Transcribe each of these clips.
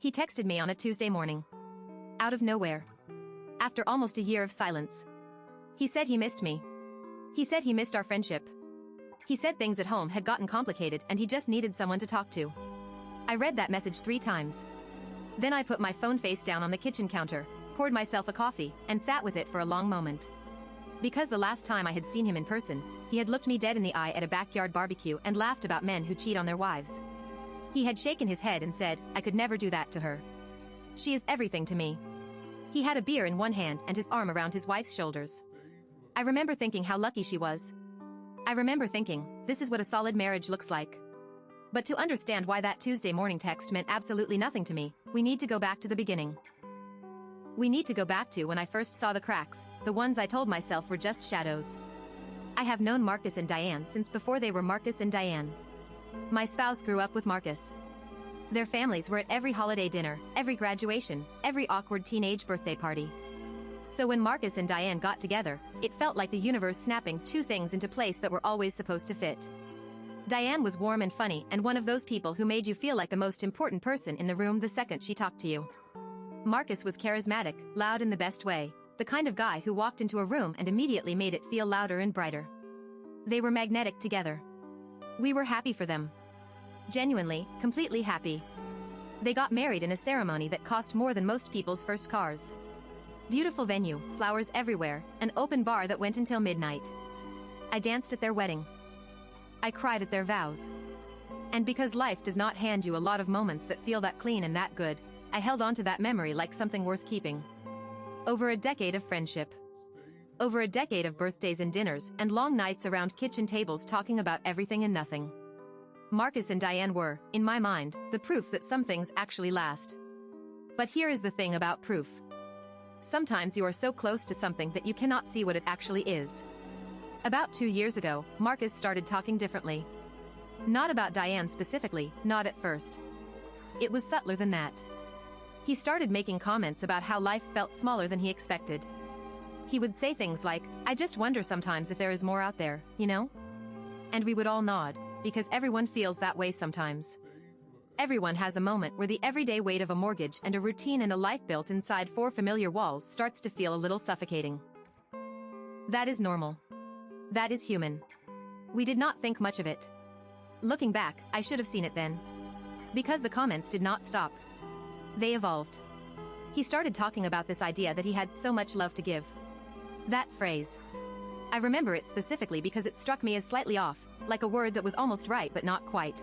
He texted me on a Tuesday morning. Out of nowhere. After almost a year of silence. He said he missed me. He said he missed our friendship. He said things at home had gotten complicated and he just needed someone to talk to. I read that message 3 times. Then I put my phone face down on the kitchen counter, poured myself a coffee, and sat with it for a long moment. Because the last time I had seen him in person, he had looked me dead in the eye at a backyard barbecue and laughed about men who cheat on their wives. He had shaken his head and said, I could never do that to her. She is everything to me. He had a beer in one hand and his arm around his wife's shoulders. I remember thinking how lucky she was. I remember thinking, this is what a solid marriage looks like. But to understand why that Tuesday morning text meant absolutely nothing to me, we need to go back to the beginning. We need to go back to when I first saw the cracks, the ones I told myself were just shadows. I have known Marcus and Diane since before they were Marcus and Diane. My spouse grew up with Marcus. Their families were at every holiday dinner, every graduation, every awkward teenage birthday party. So when Marcus and Diane got together, it felt like the universe snapping 2 things into place that were always supposed to fit. Diane was warm and funny and one of those people who made you feel like the most important person in the room the second she talked to you. Marcus was charismatic, loud in the best way, the kind of guy who walked into a room and immediately made it feel louder and brighter. They were magnetic together. We were happy for them. Genuinely, completely happy. They got married in a ceremony that cost more than most people's first cars. Beautiful venue, flowers everywhere, an open bar that went until midnight. I danced at their wedding. I cried at their vows. And because life does not hand you a lot of moments that feel that clean and that good, I held on to that memory like something worth keeping. Over a decade of friendship. Over a decade of birthdays and dinners and long nights around kitchen tables talking about everything and nothing. Marcus and Diane were, in my mind, the proof that some things actually last. But here is the thing about proof. Sometimes you are so close to something that you cannot see what it actually is. About 2 years ago, Marcus started talking differently. Not about Diane specifically, not at first. It was subtler than that. He started making comments about how life felt smaller than he expected. He would say things like, I just wonder sometimes if there is more out there, you know? And we would all nod, because everyone feels that way sometimes. Everyone has a moment where the everyday weight of a mortgage and a routine and a life built inside 4 familiar walls starts to feel a little suffocating. That is normal. That is human. We did not think much of it. Looking back, I should have seen it then. Because the comments did not stop. They evolved. He started talking about this idea that he had so much love to give. That phrase. I remember it specifically because it struck me as slightly off, like a word that was almost right but not quite.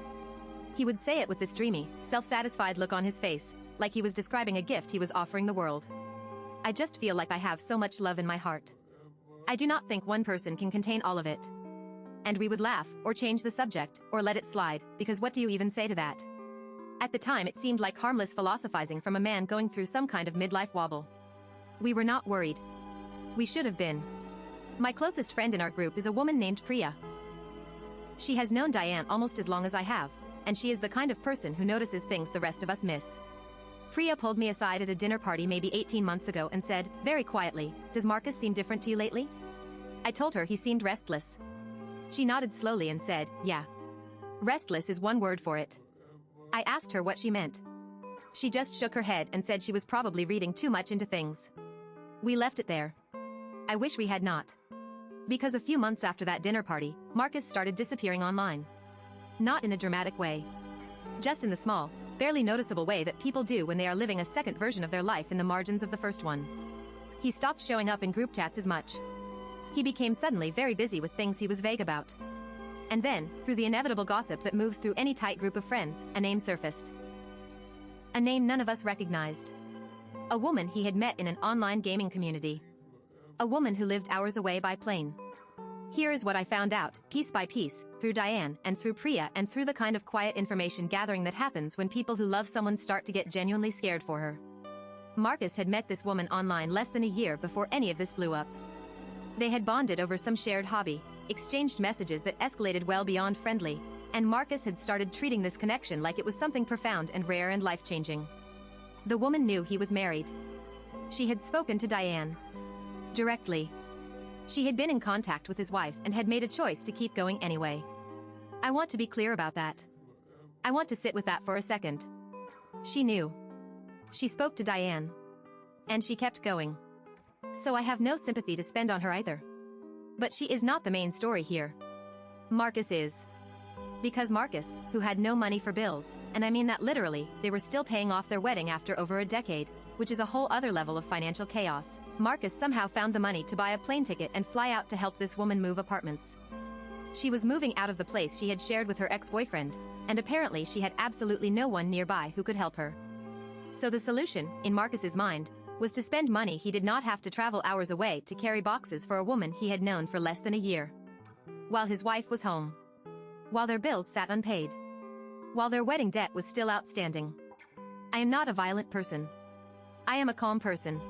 He would say it with this dreamy, self-satisfied look on his face, like he was describing a gift he was offering the world. I just feel like I have so much love in my heart. I do not think one person can contain all of it. And we would laugh, or change the subject, or let it slide, because what do you even say to that? At the time it seemed like harmless philosophizing from a man going through some kind of midlife wobble. We were not worried. We should have been. My closest friend in our group is a woman named Priya. She has known Diane almost as long as I have, and she is the kind of person who notices things the rest of us miss. Priya pulled me aside at a dinner party maybe 18 months ago and said, very quietly, does Marcus seem different to you lately? I told her he seemed restless. She nodded slowly and said, yeah. Restless is one word for it. I asked her what she meant. She just shook her head and said she was probably reading too much into things. We left it there. I wish we had not. Because a few months after that dinner party, Marcus started disappearing online. Not in a dramatic way. Just in the small, barely noticeable way that people do when they are living a second version of their life in the margins of the first one. He stopped showing up in group chats as much. He became suddenly very busy with things he was vague about. And then, through the inevitable gossip that moves through any tight group of friends, a name surfaced. A name none of us recognized. A woman he had met in an online gaming community. A woman who lived hours away by plane. Here is what I found out, piece by piece, through Diane and through Priya and through the kind of quiet information gathering that happens when people who love someone start to get genuinely scared for her. Marcus had met this woman online less than a year before any of this blew up. They had bonded over some shared hobby, exchanged messages that escalated well beyond friendly, and Marcus had started treating this connection like it was something profound and rare and life-changing. The woman knew he was married. She had spoken to Diane. Directly. She had been in contact with his wife and had made a choice to keep going anyway. I want to be clear about that. I want to sit with that for a second. She knew. She spoke to Diane. And she kept going. So I have no sympathy to spend on her either. But she is not the main story here. Marcus is. Because Marcus, who had no money for bills, and I mean that literally, they were still paying off their wedding after over a decade, which is a whole other level of financial chaos. Marcus somehow found the money to buy a plane ticket and fly out to help this woman move apartments. She was moving out of the place she had shared with her ex-boyfriend, and apparently she had absolutely no one nearby who could help her. So the solution, in Marcus's mind, was to spend money he did not have to travel hours away to carry boxes for a woman he had known for less than a year. While his wife was home. While their bills sat unpaid. While their wedding debt was still outstanding. I am not a violent person. I am a calm person.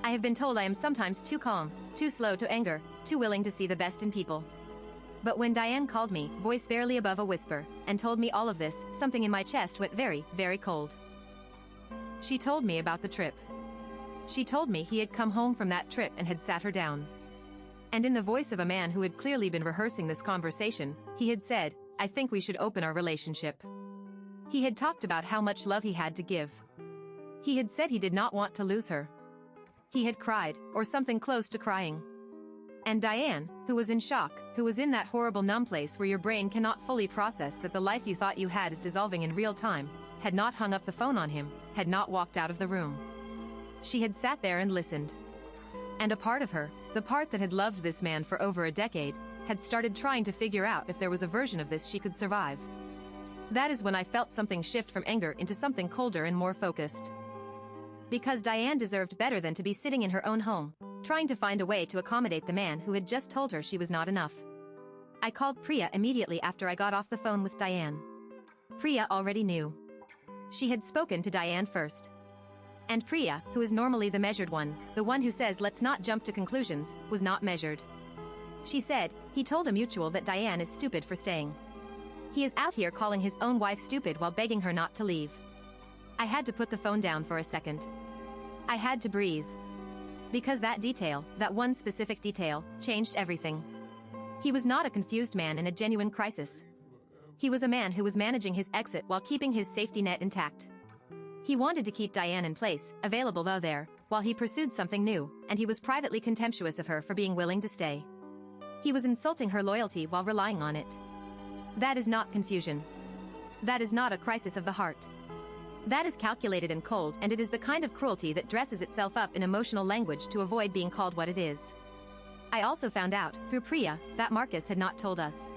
I have been told I am sometimes too calm, too slow to anger, too willing to see the best in people. But when Diane called me, voice barely above a whisper, and told me all of this, something in my chest went very, very cold. She told me about the trip. She told me he had come home from that trip and had sat her down. And in the voice of a man who had clearly been rehearsing this conversation, he had said, "I think we should open our relationship." He had talked about how much love he had to give. He had said he did not want to lose her. He had cried, or something close to crying. And Diane, who was in shock, who was in that horrible numb place where your brain cannot fully process that the life you thought you had is dissolving in real time, had not hung up the phone on him, had not walked out of the room. She had sat there and listened. And a part of her, the part that had loved this man for over a decade, had started trying to figure out if there was a version of this she could survive. That is when I felt something shift from anger into something colder and more focused. Because Diane deserved better than to be sitting in her own home, trying to find a way to accommodate the man who had just told her she was not enough. I called Priya immediately after I got off the phone with Diane. Priya already knew. She had spoken to Diane first. And Priya, who is normally the measured one, the one who says let's not jump to conclusions, was not measured. She said, he told a mutual that Diane is stupid for staying. He is out here calling his own wife stupid while begging her not to leave. I had to put the phone down for a second. I had to breathe. Because that detail, that one specific detail, changed everything. He was not a confused man in a genuine crisis. He was a man who was managing his exit while keeping his safety net intact. He wanted to keep Diane in place, available though there, while he pursued something new, and he was privately contemptuous of her for being willing to stay. He was insulting her loyalty while relying on it. That is not confusion. That is not a crisis of the heart. That is calculated and cold, and it is the kind of cruelty that dresses itself up in emotional language to avoid being called what it is. I also found out, through Priya, that Marcus had not told us.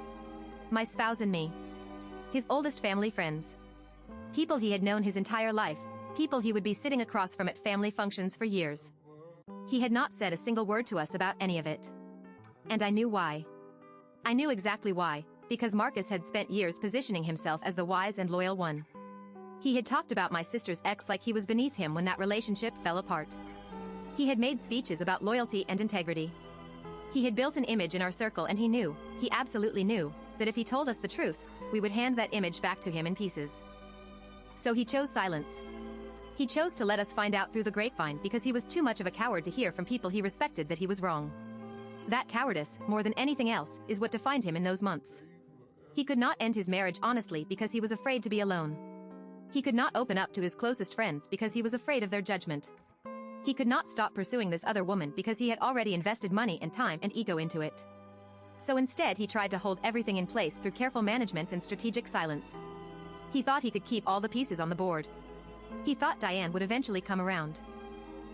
My spouse and me. His oldest family friends. People he had known his entire life, people he would be sitting across from at family functions for years. He had not said a single word to us about any of it. And I knew why. I knew exactly why, because Marcus had spent years positioning himself as the wise and loyal one. He had talked about my sister's ex like he was beneath him when that relationship fell apart. He had made speeches about loyalty and integrity. He had built an image in our circle, and he knew, he absolutely knew, that if he told us the truth, we would hand that image back to him in pieces. So he chose silence. He chose to let us find out through the grapevine because he was too much of a coward to hear from people he respected that he was wrong. That cowardice, more than anything else, is what defined him in those months. He could not end his marriage honestly because he was afraid to be alone. He could not open up to his closest friends because he was afraid of their judgment. He could not stop pursuing this other woman because he had already invested money and time and ego into it. So instead he tried to hold everything in place through careful management and strategic silence. He thought he could keep all the pieces on the board. He thought Diane would eventually come around.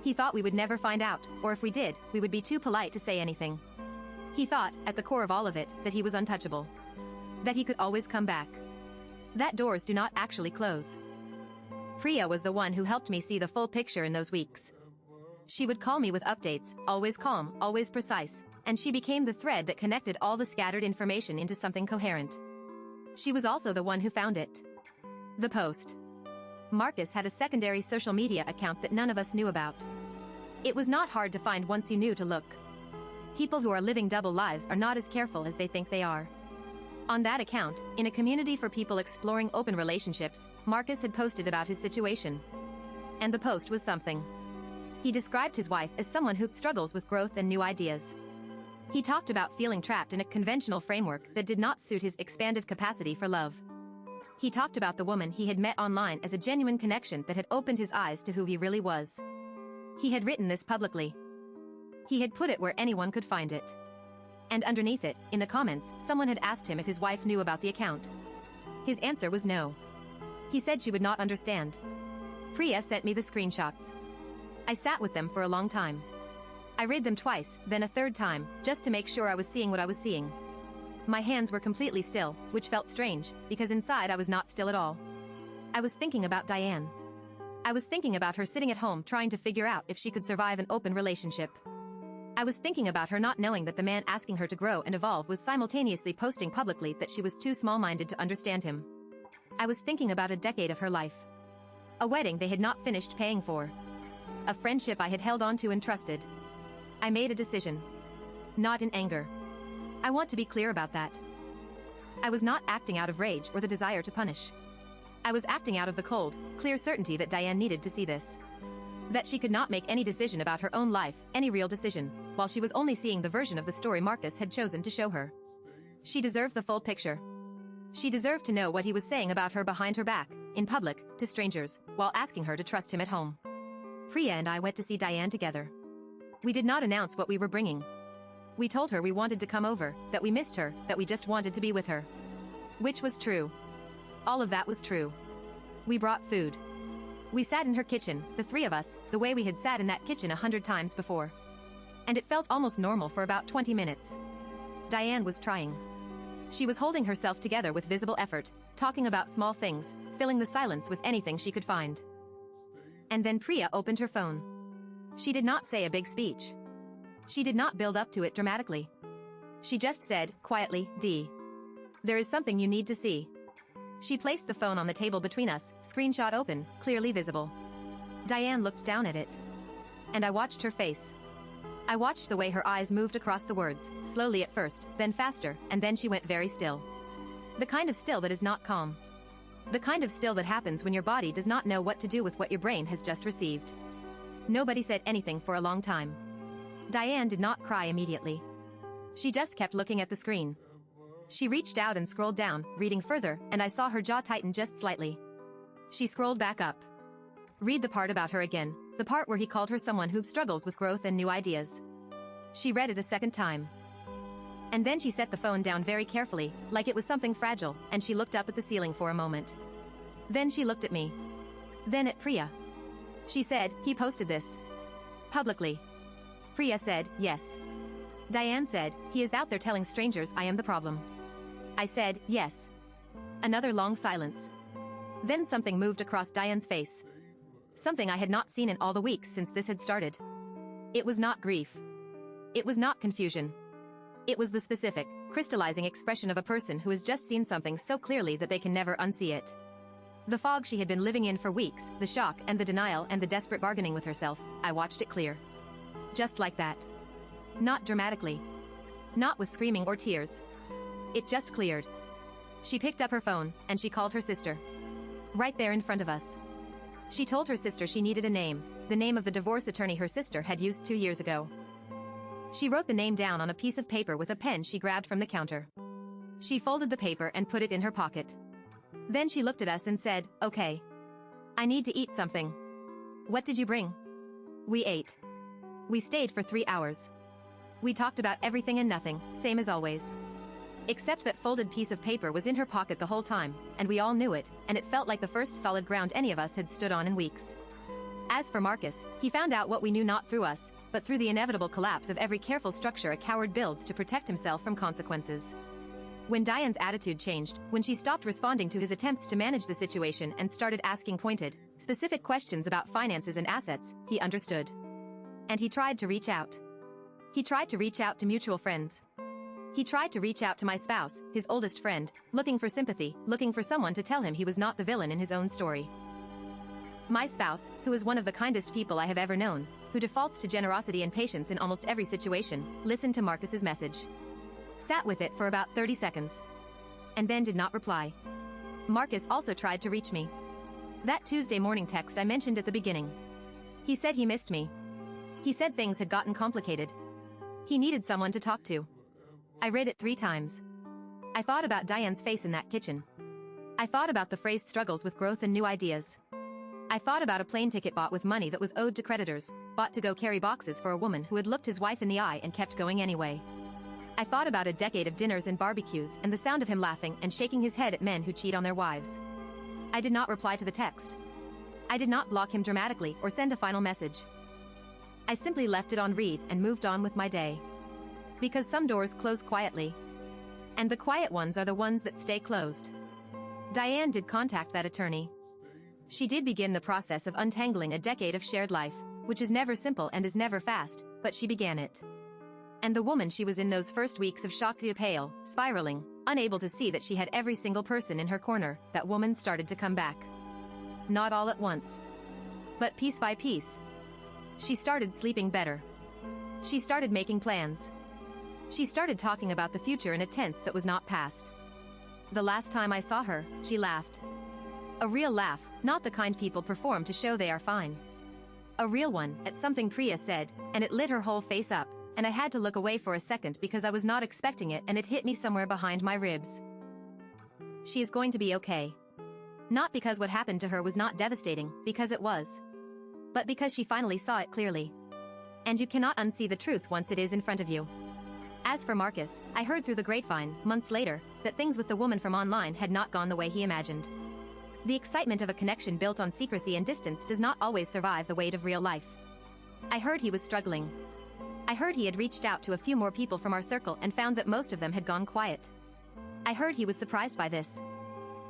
He thought we would never find out, or if we did, we would be too polite to say anything. He thought, at the core of all of it, that he was untouchable. That he could always come back. That doors do not actually close. Priya was the one who helped me see the full picture in those weeks. She would call me with updates, always calm, always precise, and she became the thread that connected all the scattered information into something coherent. She was also the one who found it. The post. Marcus had a secondary social media account that none of us knew about. It was not hard to find once you knew to look. People who are living double lives are not as careful as they think they are. On that account, in a community for people exploring open relationships, Marcus had posted about his situation. And the post was something. He described his wife as someone who struggles with growth and new ideas. He talked about feeling trapped in a conventional framework that did not suit his expanded capacity for love. He talked about the woman he had met online as a genuine connection that had opened his eyes to who he really was. He had written this publicly. He had put it where anyone could find it. And underneath it, in the comments, someone had asked him if his wife knew about the account. His answer was no. He said she would not understand. Priya sent me the screenshots. I sat with them for a long time. I read them twice, then a third time, just to make sure I was seeing what I was seeing. My hands were completely still, which felt strange, because inside I was not still at all. I was thinking about Diane. I was thinking about her sitting at home trying to figure out if she could survive an open relationship. I was thinking about her not knowing that the man asking her to grow and evolve was simultaneously posting publicly that she was too small-minded to understand him. I was thinking about a decade of her life. A wedding they had not finished paying for. A friendship I had held on to and trusted. I made a decision. Not in anger. I want to be clear about that. I was not acting out of rage or the desire to punish. I was acting out of the cold, clear certainty that Diane needed to see this. That she could not make any decision about her own life, any real decision, while she was only seeing the version of the story Marcus had chosen to show her. She deserved the full picture. She deserved to know what he was saying about her behind her back, in public, to strangers, while asking her to trust him at home. Priya and I went to see Diane together. We did not announce what we were bringing. We told her we wanted to come over, that we missed her, that we just wanted to be with her. Which was true. All of that was true. We brought food. We sat in her kitchen, the three of us, the way we had sat in that kitchen 100 times before. And it felt almost normal for about 20 minutes. Diane was trying. She was holding herself together with visible effort, talking about small things, filling the silence with anything she could find. And then Priya opened her phone. She did not say a big speech. She did not build up to it dramatically. She just said, quietly, "D. There is something you need to see." She placed the phone on the table between us, screenshot open, clearly visible. Diane looked down at it. And I watched her face. I watched the way her eyes moved across the words, slowly at first, then faster, and then she went very still. The kind of still that is not calm. The kind of still that happens when your body does not know what to do with what your brain has just received. Nobody said anything for a long time. Diane did not cry immediately. She just kept looking at the screen. She reached out and scrolled down, reading further, and I saw her jaw tighten just slightly. She scrolled back up. Read the part about her again, the part where he called her someone who struggles with growth and new ideas. She read it a second time. And then she set the phone down very carefully, like it was something fragile, and she looked up at the ceiling for a moment. Then she looked at me. Then at Priya. She said, "He posted this. Publicly." Priya said, "Yes." Diane said, "He is out there telling strangers I am the problem." I said, "Yes." Another long silence. Then something moved across Diane's face. Something I had not seen in all the weeks since this had started. It was not grief. It was not confusion. It was the specific, crystallizing expression of a person who has just seen something so clearly that they can never unsee it. The fog she had been living in for weeks, the shock and the denial and the desperate bargaining with herself, I watched it clear. Just like that. Not dramatically. Not with screaming or tears. It just cleared. She picked up her phone, and she called her sister. Right there in front of us. She told her sister she needed a name, the name of the divorce attorney her sister had used 2 years ago. She wrote the name down on a piece of paper with a pen she grabbed from the counter. She folded the paper and put it in her pocket. Then she looked at us and said, "Okay. I need to eat something. What did you bring?" We ate. We stayed for 3 hours. We talked about everything and nothing, same as always. Except that folded piece of paper was in her pocket the whole time, and we all knew it, and it felt like the first solid ground any of us had stood on in weeks. As for Marcus, he found out what we knew not through us, but through the inevitable collapse of every careful structure a coward builds to protect himself from consequences. When Diane's attitude changed, when she stopped responding to his attempts to manage the situation and started asking pointed, specific questions about finances and assets, he understood. And he tried to reach out. He tried to reach out to mutual friends. He tried to reach out to my spouse, his oldest friend, looking for sympathy, looking for someone to tell him he was not the villain in his own story. My spouse, who is one of the kindest people I have ever known, who defaults to generosity and patience in almost every situation, listened to Marcus's message. Sat with it for about 30 seconds. And then did not reply. Marcus also tried to reach me. That Tuesday morning text I mentioned at the beginning. He said he missed me. He said things had gotten complicated. He needed someone to talk to. I read it 3 times. I thought about Diane's face in that kitchen. I thought about the phrased struggles with growth and new ideas. I thought about a plane ticket bought with money that was owed to creditors, bought to go carry boxes for a woman who had looked his wife in the eye and kept going anyway. I thought about a decade of dinners and barbecues and the sound of him laughing and shaking his head at men who cheat on their wives. I did not reply to the text. I did not block him dramatically or send a final message. I simply left it on read and moved on with my day. Because some doors close quietly. And the quiet ones are the ones that stay closed. Diane did contact that attorney. She did begin the process of untangling a decade of shared life, which is never simple and is never fast, but she began it. And the woman she was in those first weeks of shock to pale, spiraling, unable to see that she had every single person in her corner, that woman started to come back. Not all at once. But piece by piece. She started sleeping better. She started making plans. She started talking about the future in a tense that was not past. The last time I saw her, she laughed. A real laugh, not the kind people perform to show they are fine. A real one, at something Priya said, and it lit her whole face up, and I had to look away for a second because I was not expecting it and it hit me somewhere behind my ribs. She is going to be okay. Not because what happened to her was not devastating, because it was. But because she finally saw it clearly. And you cannot unsee the truth once it is in front of you. As for Marcus, I heard through the grapevine, months later, that things with the woman from online had not gone the way he imagined. The excitement of a connection built on secrecy and distance does not always survive the weight of real life. I heard he was struggling. I heard he had reached out to a few more people from our circle and found that most of them had gone quiet. I heard he was surprised by this.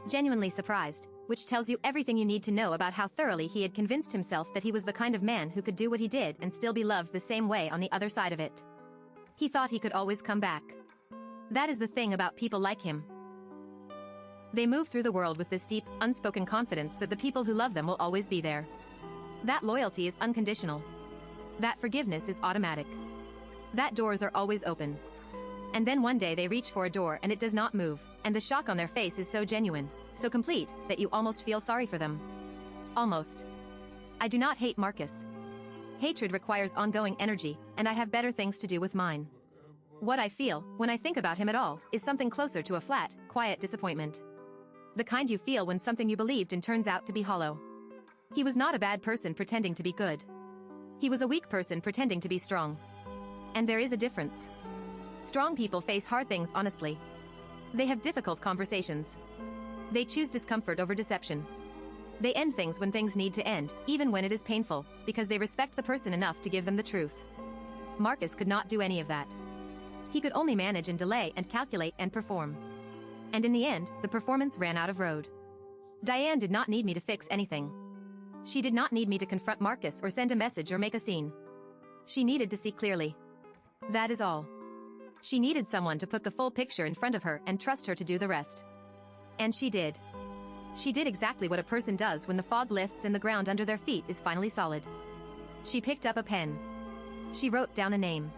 Genuinely surprised, which tells you everything you need to know about how thoroughly he had convinced himself that he was the kind of man who could do what he did and still be loved the same way on the other side of it. He thought he could always come back. That is the thing about people like him. They move through the world with this deep, unspoken confidence that the people who love them will always be there. That loyalty is unconditional. That forgiveness is automatic. That doors are always open. And then one day they reach for a door and it does not move, and the shock on their face is so genuine, so complete, that you almost feel sorry for them. Almost. I do not hate Marcus. Hatred requires ongoing energy, and I have better things to do with mine. What I feel, when I think about him at all, is something closer to a flat, quiet disappointment. The kind you feel when something you believed in turns out to be hollow. He was not a bad person pretending to be good. He was a weak person pretending to be strong. And there is a difference. Strong people face hard things honestly. They have difficult conversations. They choose discomfort over deception. They end things when things need to end, even when it is painful, because they respect the person enough to give them the truth. Marcus could not do any of that. He could only manage and delay and calculate and perform. And in the end, the performance ran out of road. Diane did not need me to fix anything. She did not need me to confront Marcus or send a message or make a scene. She needed to see clearly. That is all. She needed someone to put the full picture in front of her and trust her to do the rest. And she did. She did exactly what a person does when the fog lifts and the ground under their feet is finally solid. She picked up a pen. She wrote down a name.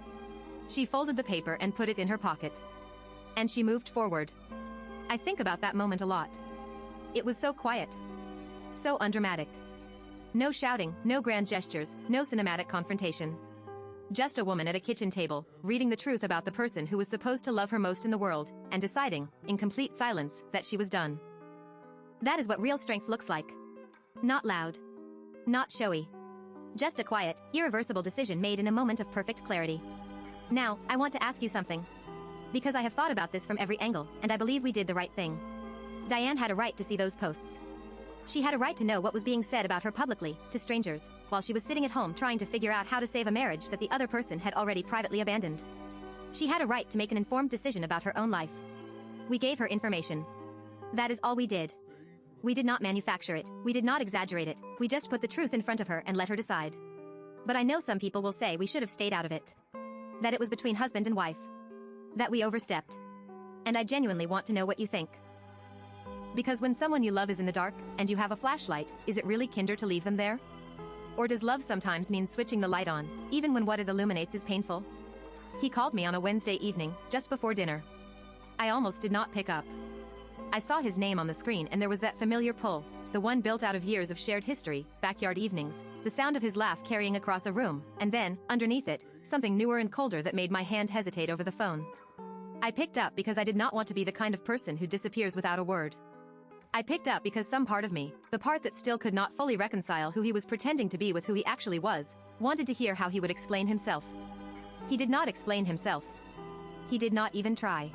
She folded the paper and put it in her pocket. And she moved forward. I think about that moment a lot. It was so quiet. So undramatic. No shouting, no grand gestures, no cinematic confrontation. Just a woman at a kitchen table, reading the truth about the person who was supposed to love her most in the world, and deciding, in complete silence, that she was done. That is what real strength looks like. Not loud. Not showy. Just a quiet, irreversible decision made in a moment of perfect clarity. Now, I want to ask you something. Because I have thought about this from every angle, and I believe we did the right thing. Diane had a right to see those posts. She had a right to know what was being said about her publicly, to strangers, while she was sitting at home trying to figure out how to save a marriage that the other person had already privately abandoned. She had a right to make an informed decision about her own life. We gave her information. That is all we did. We did not manufacture it, we did not exaggerate it, we just put the truth in front of her and let her decide. But I know some people will say we should have stayed out of it. That it was between husband and wife. That we overstepped. And I genuinely want to know what you think. Because when someone you love is in the dark, and you have a flashlight, is it really kinder to leave them there? Or does love sometimes mean switching the light on, even when what it illuminates is painful? He called me on a Wednesday evening, just before dinner. I almost did not pick up. I saw his name on the screen and there was that familiar pull, the one built out of years of shared history, backyard evenings, the sound of his laugh carrying across a room, and then, underneath it, something newer and colder that made my hand hesitate over the phone. I picked up because I did not want to be the kind of person who disappears without a word. I picked up because some part of me, the part that still could not fully reconcile who he was pretending to be with who he actually was, wanted to hear how he would explain himself. He did not explain himself. He did not even try.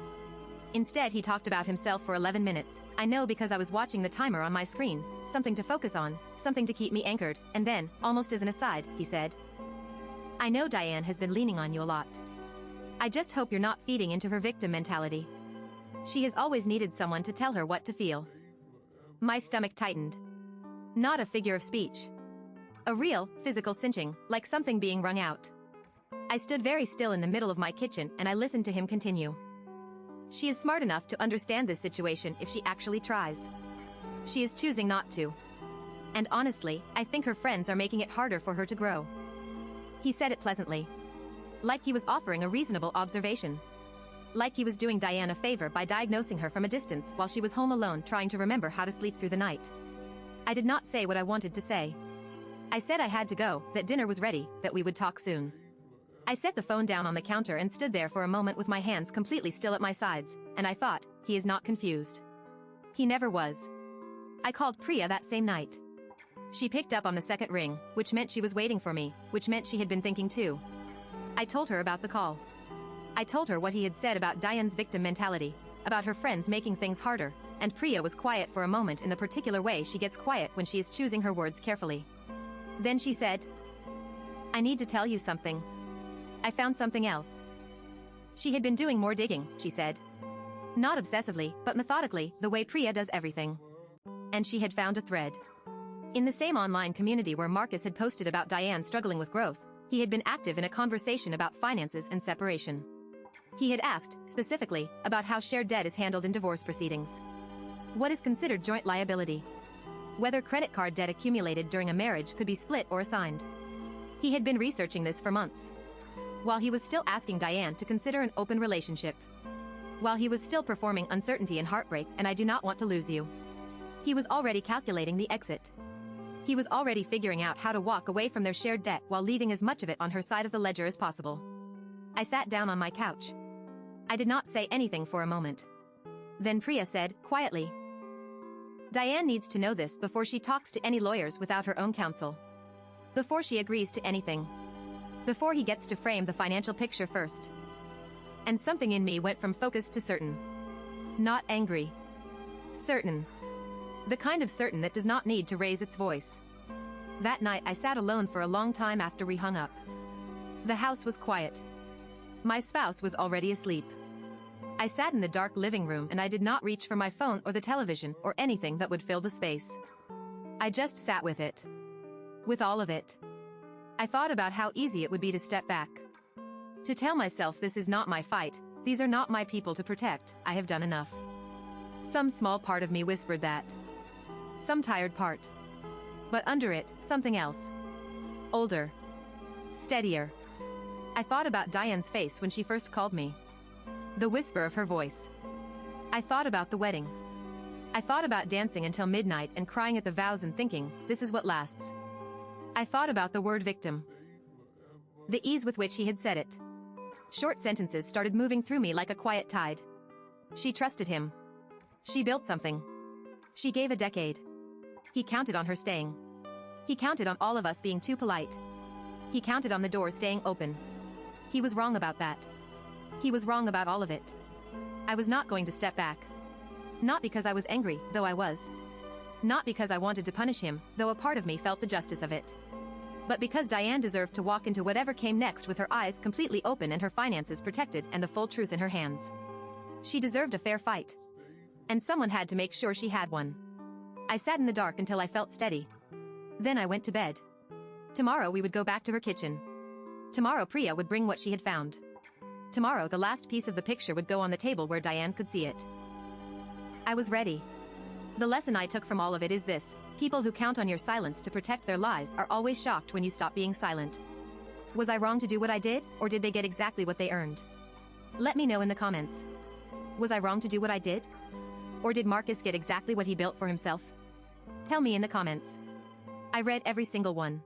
Instead, he talked about himself for 11 minutes. I know because I was watching the timer on my screen, something to focus on, something to keep me anchored, and then, almost as an aside, he said, "I know Diane has been leaning on you a lot. I just hope you're not feeding into her victim mentality. She has always needed someone to tell her what to feel." My stomach tightened. Not a figure of speech. A real, physical cinching, like something being wrung out. I stood very still in the middle of my kitchen and I listened to him continue. She is smart enough to understand this situation if she actually tries. She is choosing not to. And honestly, I think her friends are making it harder for her to grow. He said it pleasantly. Like he was offering a reasonable observation. Like he was doing Diane a favor by diagnosing her from a distance while she was home alone trying to remember how to sleep through the night. I did not say what I wanted to say. I said I had to go, that dinner was ready, that we would talk soon. I set the phone down on the counter and stood there for a moment with my hands completely still at my sides, and I thought, he is not confused. He never was. I called Priya that same night. She picked up on the second ring, which meant she was waiting for me, which meant she had been thinking too. I told her about the call. I told her what he had said about Diane's victim mentality, about her friends making things harder, and Priya was quiet for a moment in the particular way she gets quiet when she is choosing her words carefully. Then she said, "I need to tell you something. I found something else." She had been doing more digging, she said. Not obsessively, but methodically, the way Priya does everything. And she had found a thread. In the same online community where Marcus had posted about Diane struggling with growth, he had been active in a conversation about finances and separation. He had asked, specifically, about how shared debt is handled in divorce proceedings. What is considered joint liability? Whether credit card debt accumulated during a marriage could be split or assigned. He had been researching this for months. While he was still asking Diane to consider an open relationship. While he was still performing uncertainty and heartbreak and I do not want to lose you. He was already calculating the exit. He was already figuring out how to walk away from their shared debt while leaving as much of it on her side of the ledger as possible. I sat down on my couch. I did not say anything for a moment. Then Priya said, quietly, "Diane needs to know this before she talks to any lawyers without her own counsel. Before she agrees to anything. Before he gets to frame the financial picture first." And something in me went from focused to certain. Not angry. Certain. The kind of certain that does not need to raise its voice. That night I sat alone for a long time after we hung up. The house was quiet. My spouse was already asleep. I sat in the dark living room and I did not reach for my phone or the television or anything that would fill the space. I just sat with it. With all of it. I thought about how easy it would be to step back. To tell myself this is not my fight, these are not my people to protect, I have done enough. Some small part of me whispered that. Some tired part. But under it, something else. Older. Steadier. I thought about Diane's face when she first called me. The whisper of her voice. I thought about the wedding. I thought about dancing until midnight and crying at the vows and thinking, this is what lasts. I thought about the word victim. The ease with which he had said it. Short sentences started moving through me like a quiet tide. She trusted him. She built something. She gave a decade. He counted on her staying. He counted on all of us being too polite. He counted on the door staying open. He was wrong about that. He was wrong about all of it. I was not going to step back. Not because I was angry, though I was. Not because I wanted to punish him, though a part of me felt the justice of it. But because Diane deserved to walk into whatever came next with her eyes completely open and her finances protected and the full truth in her hands. She deserved a fair fight. And someone had to make sure she had one. I sat in the dark until I felt steady. Then I went to bed. Tomorrow we would go back to her kitchen. Tomorrow Priya would bring what she had found. Tomorrow the last piece of the picture would go on the table where Diane could see it. I was ready. The lesson I took from all of it is this: people who count on your silence to protect their lies are always shocked when you stop being silent. Was I wrong to do what I did, or did they get exactly what they earned? Let me know in the comments. Was I wrong to do what I did? Or did Marcus get exactly what he built for himself? Tell me in the comments. I read every single one.